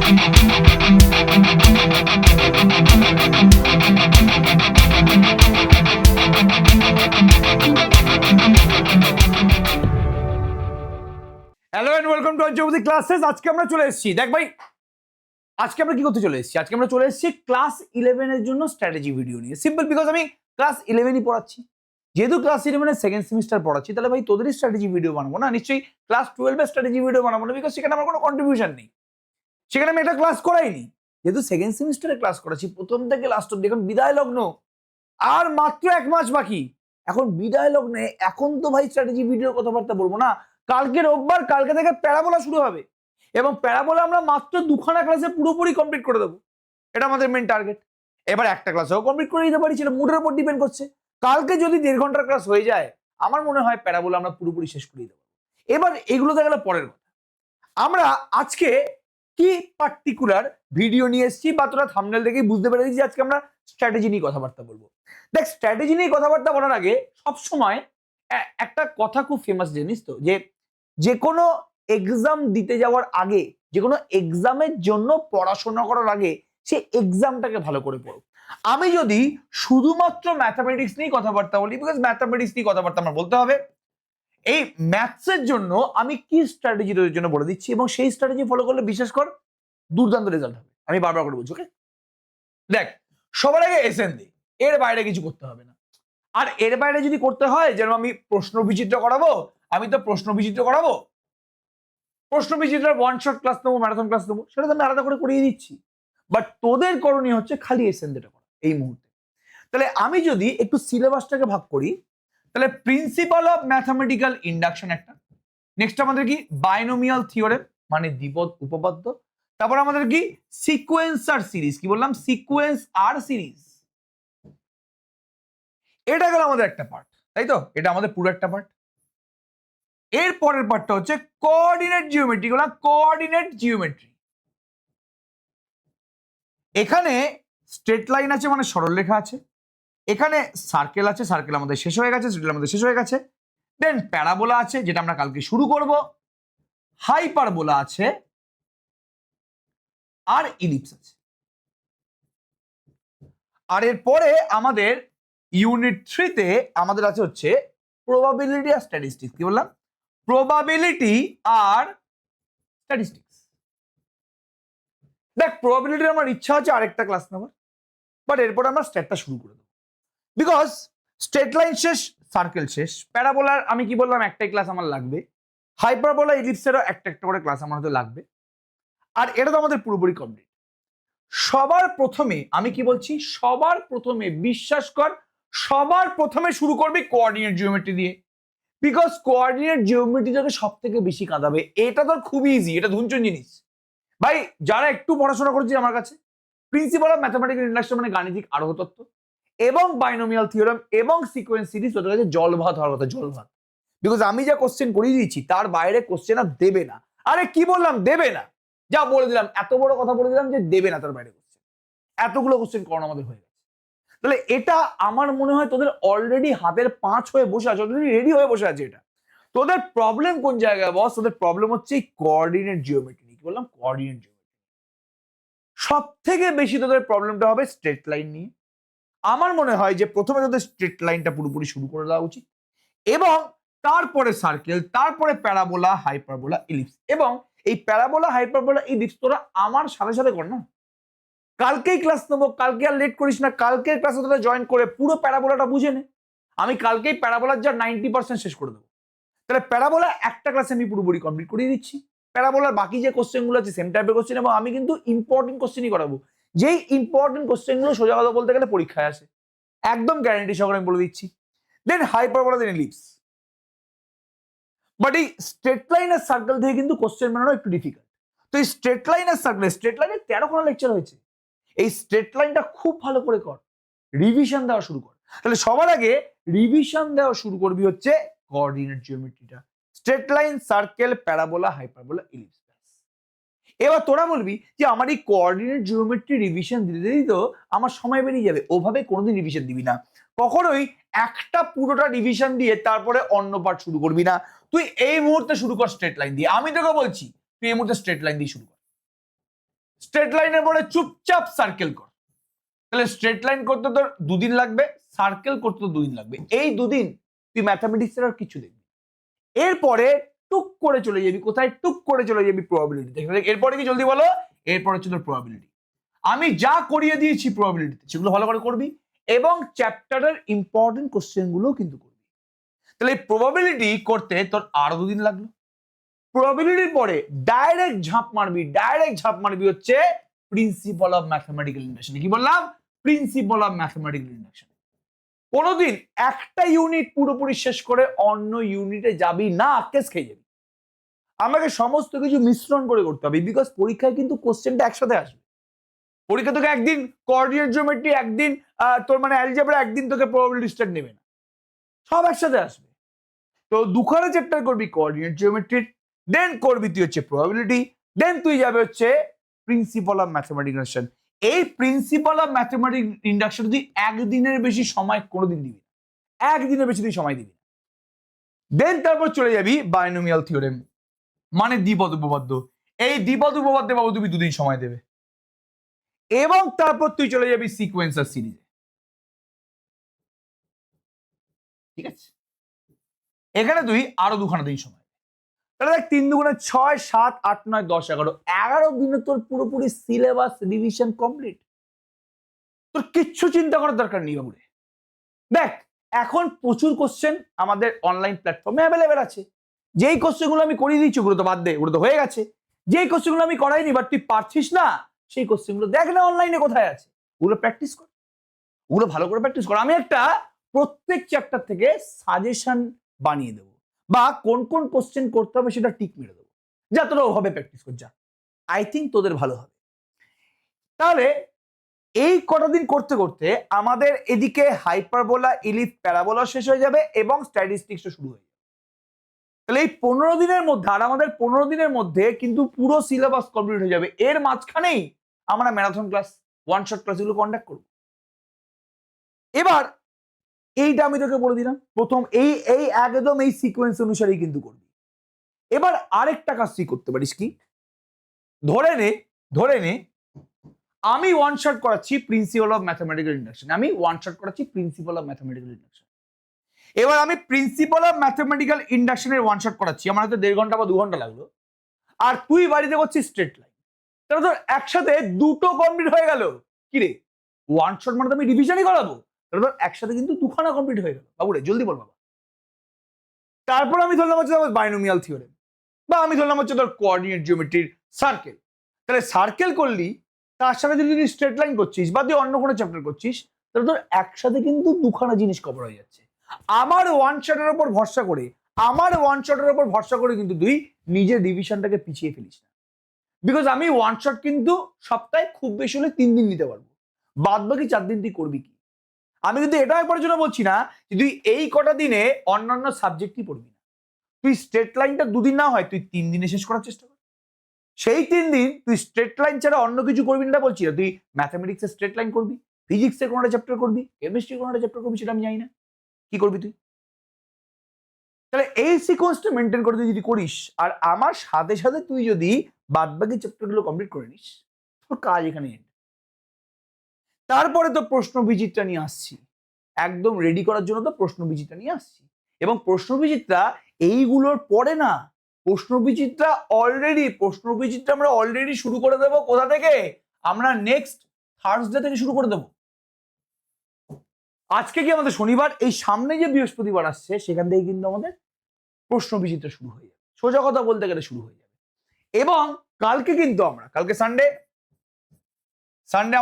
Hello and welcome to অঞ্চবতী classes. আজকে আমরা চলে এসেছি, দেখ ভাই আজকে আমরা কি করতে চলে এসেছি, আজকে আমরা চলে এসেছি ক্লাস 11 এর জন্য স্ট্র্যাটেজি ভিডিও নিয়ে। সিম্পল, বিকজ আমি ক্লাস 11ই পড়াচ্ছি, যেহেতু ক্লাস 11 এর সেকেন্ড সেমিস্টার পড়াচ্ছি, তাহলে ভাই তোদেরই স্ট্র্যাটেজি ভিডিও বানাবো না, নিশ্চয়ই ক্লাস 12 এর স্ট্র্যাটেজি ভিডিও বানাবো না, বিকজ সেখানে আমার কোনো কন্ট্রিবিউশন নেই, সেখানে আমি এটা ক্লাস করাইনি। যেহেতু সেকেন্ড সেমিস্টারে ক্লাস করাচ্ছি প্রথম থেকে লাস্ট অব্দি, এখন বিদায় লগ্ন, আর মাত্র 1 মাস বাকি, এখন বিদায় লগ্নে এখন তো ভাই স্ট্র্যাটেজি ভিডিওর কথাবার্তা বলবো না। কালকে রোববার, কালকে থেকে প্যারাবোলা শুরু হবে, এবং প্যারাবোলা আমরা মাত্র 2খানা ক্লাসে পুরোপুরি কমপ্লিট করে দেবো, এটা আমাদের মেন টার্গেট। এবার একটা ক্লাসেও কমপ্লিট করে দিতে পারি, সেটা মুডের উপর ডিপেন্ড করছে। কালকে যদি 1.5 ঘন্টার ক্লাস হয়ে যায়, আমার মনে হয় প্যারাবোলা আমরা পুরোপুরি শেষ করে দেবো। এবার এগুলো দেখা গেল পরের কথা। আমরা আজকে কি পার্টিকুলার ভিডিও নিয়ে এসেছি, বা তোরা থাম্বনেল দেখেই বুঝতে পেরেছি যে আজকে আমরা স্ট্র্যাটেজি নিয়ে কথাবার্তা বলবো। দেখ, স্ট্র্যাটেজি নিয়ে কথাবার্তা বলার আগে সবসময় একটা কথা খুব ফেমাস জিনিস তো, যে কোনো এক্সাম দিতে যাওয়ার আগে, যে কোনো এক্সামের জন্য পড়াশোনা করার আগে সে এক্সামটাকে ভালো করে পড়ো। আমি যদি শুধুমাত্র ম্যাথামেটিক্স নিয়ে কথাবার্তা বলি, বিকজ ম্যাথামেটিক্স নিয়ে কথাবার্তা আমার বলতে হবে, এই ম্যাথসের জন্য আমি কি স্ট্র্যাটেজি তোদের জন্য বলে দিচ্ছি, এবং সেই স্ট্র্যাটেজি ফলো করলে বিশেষ কর দুর্দান্ত রেজাল্ট হবে, আমি বারবার করে বলছি। ওকে, দেখ, সবার আগে এসএন দে, এর বাইরে কিছু করতে হবে না। আর এর বাইরে যদি করতে হয়, যেন আমি প্রশ্ন বিচিত্র করাবো, আমি তো প্রশ্ন বিচিত্র করাবো, প্রশ্ন বিচিত্রের ওয়ান শট ক্লাস নেবো, ম্যারাথন ক্লাস নেবো, সেটা তো আমি আলাদা করে করিয়ে দিচ্ছি। বাট তোদের করণীয় হচ্ছে খালি এসএন দেটা করা এই মুহূর্তে। তাহলে আমি যদি একটু সিলেবাসটাকে ভাগ করি, তাহলে প্রিন্সিপাল অফ ম্যাথামেটিক্যাল ইন্ডাকশন একটা, নেক্সট আমাদের কি বাইনোমিয়াল থিওরেম মানে দ্বিপদ উপপাদ্য, তারপর আমাদের কি সিকোয়েন্স আর সিরিজ, কি বললাম, সিকোয়েন্স আর সিরিজ, এটা গেল আমাদের একটা পার্ট, তাই তো, এটা আমাদের পুরো একটা পার্ট। এর পরের পার্টটা হচ্ছে কোঅর্ডিনেট জিওমেট্রি, বললাম কোঅর্ডিনেট জিওমেট্রি। এখানে স্ট্রেট লাইন আছে মানে সরলরেখা আছে, এখানে সার্কেল আছে, সার্কেল আমাদের শেষ হয়ে গেছে, সার্কেল আমাদের শেষ হয়ে গেছে। দেন প্যারাবোলা আছে, যেটা আমরা কালকে শুরু করব, হাইপারবোলা আছে, আর ইলিপস আছে। আর এরপরে আমাদের ইউনিট 3-তে আমাদের আছে হচ্ছে প্রবাবিলিটি আর স্ট্যাটিস্টিক্স। কি বললাম? প্রবাবিলিটি আর স্ট্যাটিস্টিক্স। দেখ, প্রবাবিলিটির আমার ইচ্ছা আছে আরেকটা ক্লাস নেওয়ার, বাট এরপর আমরা স্ট্যাটটা শুরু করে দেবো, বিকজ স্ট্রেট লাইন শেষ, সার্কেল শেষ, প্যারাবোলার আমি কি বললাম একটাই ক্লাস আমার লাগবে, হাইপারবোলা ইলিপসেরও একটা একটা করে ক্লাস আমার হয়তো লাগবে, আর এটা তো আমাদের পুরোপুরি কমপ্লিট। সবার প্রথমে আমি কি বলছি, সবার প্রথমে বিশ্বাস কর, সবার প্রথমে শুরু করবি কোঅর্ডিনেট জিওমেট্রি দিয়ে, বিকজ কোঅর্ডিনেট জিওমেট্রি তোকে সব থেকে বেশি কাঁদাবে। এটা তো খুবই ইজি, এটা ধুনচন জিনিস ভাই। যারা একটু পড়াশোনা করেছে আমার কাছে, প্রিন্সিপাল অফ ম্যাথামেটিক্যাল ইন্ডাকশন মানে গাণিতিক আরোহ তত্ত্ব এবং বাইনোমিয়াল থিওরেম এবং সিকোয়েন্স সিরিজ, ওদের কাছে জল ভাত হওয়ার কথা, জল ভাত। বিকজ আমি যা কোশ্চেন করিয়ে দিয়েছি তার বাইরে কোশ্চেন আর দেবে না। আরে কি বললাম, দেবে না, যা বলে দিলাম, এত বড় কথা বলে দিলাম যে দেবে না তার বাইরে কোশ্চেন। এতগুলো কোশ্চেন করানো আমাদের হয়ে গেছে। তাহলে এটা আমার মনে হয় তোদের অলরেডি হাতের 5 হয়ে বসে আছে, অলরেডি রেডি হয়ে বসে আছে। এটা তোদের প্রবলেম কোন জায়গায় বস? তোদের প্রবলেম হচ্ছে কোঅর্ডিনেট জিওমেট্রি। কি বললাম? Coordinate geometry. সব থেকে বেশি তোদের প্রবলেমটা হবে স্ট্রেট লাইন নিয়ে। আমার মনে হয় যে প্রথমে তোদের স্ট্রেট লাইনটা পুরোপুরি শুরু করে দেওয়া উচিত, এবং তারপরে সার্কেল, তারপরে প্যারাবোলা, হাইপারবোলা, ইলিপস। এবং এই প্যারাবোলা, হাইপারবোলা, ইলিপস তোরা আমার সাথে সাথে কর না, কালকেই ক্লাস নেবো, কালকে আর লেট করিস না, কালকের ক্লাসে তোরা জয়েন করে পুরো প্যারাবোলাটা বুঝে নে। আমি কালকেই প্যারাবোলার যা 90% শেষ করে দেবো। তাহলে প্যারাবোলা একটা ক্লাসে আমি পুরোপুরি কমপ্লিট করিয়ে দিচ্ছি। প্যারাবোলার বাকি যে কোশ্চেনগুলো আছে সেম টাইপের কোশ্চেন, এবং আমি কিন্তু ইম্পর্টেন্ট কোশ্চেনই করাবো, যেই ইম্পর্টেন্ট কোশ্চেনগুলো সোজা কথা বলতে গেলে পরীক্ষায় আসে, একদম গ্যারান্টি সহকারে আমি বলে দিচ্ছি। দেন হাইপারবোলা, দেন ইলিপস। বাট এই স্ট্রেট লাইন আর সার্কেল থেকে কিন্তু কোশ্চেন বানানো একটু ডিফিকাল্ট। তো এই স্ট্রেট লাইন আর সার্কেল, স্ট্রেট লাইনে 13খানা লেকচার হয়েছে, এই স্ট্রেট লাইনটা খুব ভালো করে কর, রিভিশন দেওয়া শুরু কর। তাহলে সবার আগে রিভিশন দেওয়া শুরু করবি হচ্ছে কোঅর্ডিনেট জিওমেট্রিটা, straight line, circle, parabola, hyperbola, ellipse. এবার তোরা বলবি যে আমার এই কোঅর্ডিনেট জিওমেট্রি রিভিশন দিতে দিতেই তো আমার সময় বেরিয়ে যাবে। ওভাবে কোনোদিন রিভিশন দিবি না, কখনোই একটা পুরোটা রিভিশন দিয়ে তারপরে অন্য পার্ট শুরু করবি না। তুই এই মুহূর্তে শুরু কর স্ট্রেট লাইন দিয়ে, আমি তোকে বলছি তুই এই মুহূর্তে স্ট্রেট লাইন দিয়ে শুরু কর। স্ট্রেট লাইনের পরে চুপচাপ সার্কেল কর। তাহলে স্ট্রেট লাইন করতে তোর 2 দিন লাগবে, সার্কেল করতে তো 2 দিন লাগবে। এই 2 দিন তুই ম্যাথামেটিক্সের আর কিছু দেখবি। এরপরে টুক করে চলে যাবি কোথায়? টুক করে চলে যাবি প্রবাবিলিটি। এরপরে কি জলদি বলো? এরপরে হচ্ছে তোর প্রবাবিলিটি। আমি যা করিয়ে দিয়েছি প্রবাবিলিটিতে সেগুলো ভালো করে করবি এবং চ্যাপ্টারের ইম্পর্টেন্ট কোশ্চেন গুলো কিন্তু করবি। তাহলে এই প্রবাবিলিটি করতে তোর আরো 2 দিন লাগলো। প্রবাবিলিটির পরে ডাইরেক্ট ঝাঁপ মারবি হচ্ছে প্রিন্সিপাল অফ ম্যাথমেটিক্যাল ইন্ডাকশন। কি বললাম? Principal of mathematical induction. কোনোদিন একটা ইউনিট পুরোপুরি শেষ করে অন্য ইউনিটে যাবি না, কেস খেয়ে যাবি। আমাকে সমস্ত কিছু মিশ্রণ করে করতে হবে, বিকজ পরীক্ষায় কিন্তু কোশ্চেনটা একসাথে আসবে। পরীক্ষা তোকে একদিন কোঅর্ডিনেট জিওমেট্রি, একদিন তোর মানে অ্যালজেব্রা, একদিন তোকে প্রবাবিলিটি স্টার্ট নেবে না, সব একসাথে আসবে। তো দুখানা চ্যাপ্টার করবি কোঅর্ডিনেট জিওমেট্রির, দেন করবি তুই হচ্ছে প্রবাবিলিটি, দেন তুই যাবে হচ্ছে প্রিন্সিপাল অফ ম্যাথমেটিক্যাল ইন্ডাকশন। এই প্রিন্সিপাল অফ ম্যাথমেটিক্যাল ইন্ডাকশন তুই একদিনের বেশি সময় কোনোদিন দিবি না, একদিনের বেশি তুই সময় দিবি না। দেন তারপর চলে যাবি বাইনোমিয়াল থিওরেম, মানে দ্বিপদ উপপাদ্য। এই দ্বিপদ উপপাদ্যে বাবু তুমি 2 দিন সময় দেবে এবং তারপর তুই চলে যাবি সিকোয়েন্সার সিরিজে। ঠিক আছে, এখানে তুই আরো 2খানা দিন সময়। তাহলে দেখ 3 দুগুণে 6, 7, 8, 9, 10, 11, 11 দিনে তোর পুরোপুরি সিলেবাস রিভিশন কমপ্লিট। তোর কিচ্ছু চিন্তা করার দরকার নেই বাবুরে। দেখ এখন প্রচুর কোশ্চেন আমাদের অনলাইন প্ল্যাটফর্মে অ্যাভেলেবেল আছে। যেই কোশ্চেনগুলো আমি করিয়ে দিচ্ছি ওগুলো তো বাদ দে, ওগুলো তো হয়ে গেছে। যেই কোশ্চেনগুলো আমি করাইনি বাট তুই পারছিস না, সেই কোশ্চেনগুলো দেখ না অনলাইনে কোথায় আছে, ওগুলো প্র্যাকটিস কর, ওগুলো ভালো করে প্র্যাকটিস কর। আমি একটা প্রত্যেক চ্যাপ্টার থেকে সাজেশন বানিয়ে দেবো, বা কোন কোন কোশ্চেন করতে হবে সেটা টিক মেরে দেবো, যা তোরা ওভাবে প্র্যাকটিস কর যা। আই থিঙ্ক তোদের ভালো হবে। তাহলে এই কটা দিন করতে করতে আমাদের এদিকে হাইপারবোলা, ইলিপ, প্যারাবোলা শেষ হয়ে যাবে এবং স্ট্যাটিস্টিক্সও শুরু হয়ে যাবে। তাহলে এই 15 দিনের মধ্যে, আর আমাদের 15 দিনের মধ্যে কিন্তু পুরো সিলেবাস কমপ্লিট হয়ে যাবে। এর মাঝখানেই আমরা ম্যারাথন ক্লাস, ওয়ান শট ক্লাসগুলো কন্ডাক্ট করব। এবার এইটা আমি তোকে বলে দিলাম, প্রথম এই এই একদম এই সিকোয়েন্স অনুসারেই কিন্তু করবি। এবার আরেকটা কাজ তুই করতে পারিস কি, ধরে নে আমি ওয়ান শট করাচ্ছি প্রিন্সিপাল অফ ম্যাথমেটিক্যাল ইন্ডাকশন, আমি ওয়ান শট করাচ্ছি প্রিন্সিপাল অফ ম্যাথমেটিক্যাল ইন্ডাকশন। এবার আমি প্রিন্সিপাল অফ ম্যাথমেটিক্যাল ইন্ডাকশনের ওয়ান শট করাচ্ছি, আমার হয়তো 1.5 ঘন্টা বা 2 ঘন্টা লাগলো, আর তুই বাড়িতে করছিস স্ট্রেট লাইন। তাহলে তোর একসাথে দুটো কমপ্লিট হয়ে গেল। কি রে, ওয়ান শট মানে তো আমি রিভিশনই করাবো, তাহলে তোর একসাথে কিন্তু 2খানা কমপ্লিট হয়ে গেল বাবুরে, জলদি বল বাবা। তারপর আমি ধরলাম হচ্ছে বাইনোমিয়াল থিওরেম, বা আমি ধরলাম হচ্ছে তোর কোঅর্ডিনেট জিওমেট্রির সার্কেল। তাহলে সার্কেল করলি, তার সাথে যদি স্ট্রেট লাইন করছিস বা তুই অন্য কোনো চ্যাপ্টার করছিস, তাহলে তোর একসাথে কিন্তু 2খানা জিনিস কভার হয়ে যাচ্ছে। আমার ওয়ান শটের উপর ভরসা করে কিন্তু তুই নিজের রিভিশনটাকে পিছিয়ে ফেলিস না, বিকজ আমি ওয়ান শট কিন্তু সপ্তাহে খুব বেশি হলে 3 দিন নিতে পারবো, বাদ বাকি 4 দিন তুই করবি কি। আমি কিন্তু এটা একবারের জন্য বলছি না যে তুই এই কটা দিনে অন্যান্য সাবজেক্টই পড়বি না। তুই স্ট্রেট লাইনটা 2 দিন না হয় তুই 3 দিনে শেষ করার চেষ্টা কর। সেই 3 দিন তুই স্ট্রেট লাইন ছাড়া অন্য কিছু করবি না বলছি না, তুই ম্যাথমেটিক্সের স্ট্রেট লাইন করবি, ফিজিক্সের কোনোটা চ্যাপ্টার করবি, কেমিস্ট্রির কোনোটা চ্যাপ্টার করবি, সেটা আমি জানি না কি করবি তুই। তাহলে এই সিকোয়েন্সটা মেনটেন করে তুই যদি করিস, আর আমার সাথে সাথে তুই যদি বাদবাকি চ্যাপ্টারগুলো কমপ্লিট করে নিস, তোর কাজ এখানে এন্ড। তারপরে তো প্রশ্ন বিচিত্রা নিয়ে আসছি, একদম রেডি করার জন্য তো প্রশ্ন বিচিত্রা নিয়ে আসছি। এবং প্রশ্ন বিচিত্রা এইগুলোর পরে না, প্রশ্ন বিচিত্রা আমরা অলরেডি শুরু করে দেবো। কোথা থেকে? আমরা নেক্সট থার্সডে থেকে শুরু করে দেবো। আজকে কি আমাদের শনিবার, এই সামনে যে বৃহস্পতিবার আসছে সেখান থেকে কিন্তু আমাদের প্রশ্ন বিচিত্রা শুরু হয়ে যাবে, সোজা কথা বলতে গেলে শুরু হয়ে যাবে। এবং কালকে কিন্তু কালকে সানডে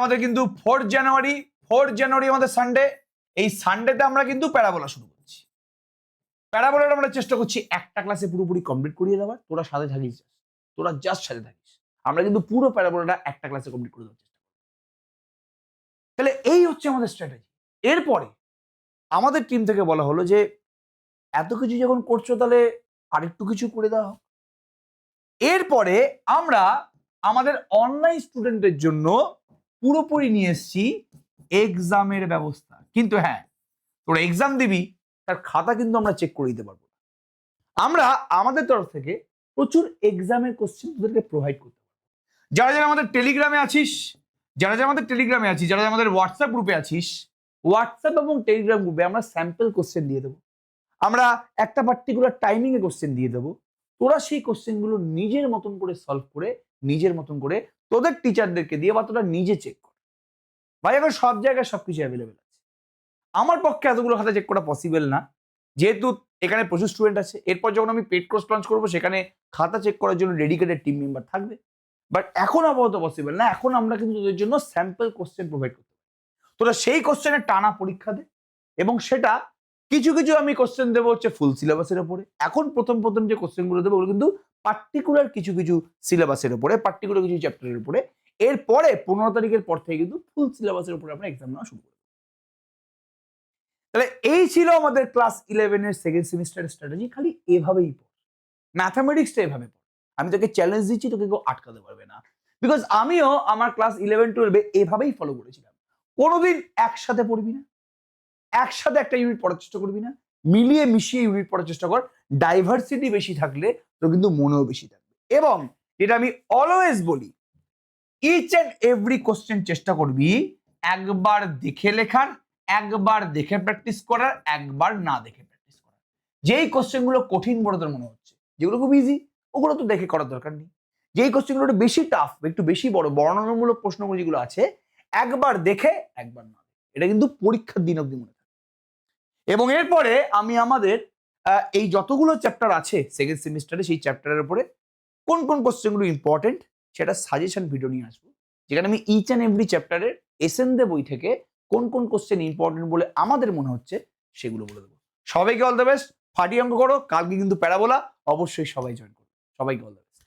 আমাদের কিন্তু 4 জানুয়ারি আমাদের সানডে। এই সানডেতে আমরা কিন্তু প্যারাবোলা শুরু করছি। প্যারাবোলাটা আমরা চেষ্টা করছি একটা ক্লাসে পুরোপুরি কমপ্লিট করিয়ে দেওয়ার। তোরা জাস্ট সাথে থাকিস, আমরা কিন্তু পুরো প্যারাবোলাটা একটা ক্লাসে কমপ্লিট করে দেওয়ার চেষ্টা করব। তাহলে এই হচ্ছে আমাদের স্ট্র্যাটেজি। এরপরে আমাদের টিম থেকে বলা হলো যে এত কিছু যখন করছো তাহলে আরেকটু কিছু করে দেওয়া হোক। এরপরে আমরা আমাদের অনলাইন স্টুডেন্টদের জন্য পুরোপুরি নিয়ে এসেছি এক্সামের ব্যবস্থা। কিন্তু হ্যাঁ, তোরা এক্সাম দিবি, তার খাতা কিন্তু আমরা চেক করে দিতে পারবো না। আমরা আমাদের তরফ থেকে প্রচুর এক্সামের কোশ্চেন তোদেরকে প্রোভাইড করতে পারবো, যারা যারা আমাদের টেলিগ্রামে আছিস, যারা যারা আমাদের টেলিগ্রামে আছিস, যারা যারা আমাদের হোয়াটসঅ্যাপ গ্রুপে আছিস, হোয়াটসঅ্যাপ এবং টেলিগ্রাম গ্রুপে আমরা স্যাম্পল কোশ্চেন দিয়ে দেবো। আমরা একটা পার্টিকুলার টাইমিং এ কোশ্চেন দিয়ে দেবো। তোরা সেই কোশ্চেন গুলো নিজের মতন করে সলভ করে, নিজের মতন করে তোদের টিচারদেরকে দিয়ে বা তোরা নিজে চেক কর। ভাই এখন সব জায়গায় সবকিছু অ্যাভেলেবেল আছে। আমার পক্ষে এতগুলো খাতা চেক করা পসিবল না, যেহেতু এখানে প্রচুর স্টুডেন্ট আছে। এরপর যখন আমি পেড কোর্স লঞ্চ করবো, সেখানে খাতা চেক করার জন্য ডেডিকেটেড টিম মেম্বার থাকবে। বাট এখন আপাতত পসিবল না। এখন আমরা কিন্তু তোদের জন্য স্যাম্পল কোশ্চেন প্রোভাইড করতে পারি। তোরা সেই কোশ্চেনের টানা পরীক্ষা দে, এবং সেটা কিছু কিছু আমি কোশ্চেন দেবো হচ্ছে ফুল সিলেবাসের উপরে। এখন প্রথম প্রথম যে কোশ্চেনগুলো দেবো ওগুলো কিন্তু পার্টিকুলার কিছু কিছু সিলেবাসের উপরে, পার্টিকুলার কিছু চ্যাপ্টারের উপরে। এরপরে 15 তারিখের পর থেকে কিন্তু ফুল সিলেবাসের উপরে আমরা এক্সাম নেওয়া শুরু করবো। তাহলে এই ছিল আমাদের ক্লাস 11 এর সেকেন্ড সেমিস্টারের স্ট্র্যাটেজি। খালি এভাবেই পড়, ম্যাথামেটিক্সটা এভাবে পড়। আমি তোকে চ্যালেঞ্জ দিচ্ছি, তোকে কেউ আটকাতে পারবে না। বিকজ আমিও আমার ক্লাস 11-12 এভাবেই ফলো করেছিলাম। কোনোদিন একসাথে পড়বি না, একসাথে একটা ইউনিট পড়ার চেষ্টা করবি না, মিলিয়ে মিশিয়ে ইউনিট পড়ার চেষ্টা কর। ডাইভার্সিটি বেশি থাকলে তো কিন্তু মনেও বেশি থাকবে। এবং যেটা আমি অলওয়েজ বলি, ইচ অ্যান্ড এভরি কোশ্চেন চেষ্টা করবি একবার দেখে লেখার, একবার দেখে প্র্যাকটিস করার, একবার না দেখে প্র্যাকটিস করার। যেই কোশ্চেনগুলো কঠিন বলে তোর মনে হচ্ছে, যেগুলো খুব ইজি, ওগুলো তো দেখে করার দরকার নেই। যেই কোশ্চেনগুলো একটু বেশি টাফ, একটু বেশি বড়, বর্ণনামূলক প্রশ্নগুলো যেগুলো আছে, একবার দেখে একবার না দেখে, এটা কিন্তু পরীক্ষার দিন অবধি মনে থাকে। এবং এরপরে আমি আমাদের এই যতগুলো চ্যাপ্টার আছে সেকেন্ড সেমিস্টারে, সেই চ্যাপ্টারের উপরে কোন কোন কোশ্চেনগুলো ইম্পর্টেন্ট সেটা সাজেশন ভিডিও নিয়ে আসবো, যেখানে আমি ইচ অ্যান্ড এভরি চ্যাপ্টারের এসএনদে বই থেকে কোন কোন কোশ্চেন ইম্পর্টেন্ট বলে আমাদের মনে হচ্ছে সেগুলো বলে দেবো। সবাইকে অল দ্য বেস্ট, ফাটিয়ে অঙ্ক করো। কালকে কিন্তু প্যারাবোলা, অবশ্যই সবাই জয়েন করো। সবাইকে অল দ্য বেস্ট।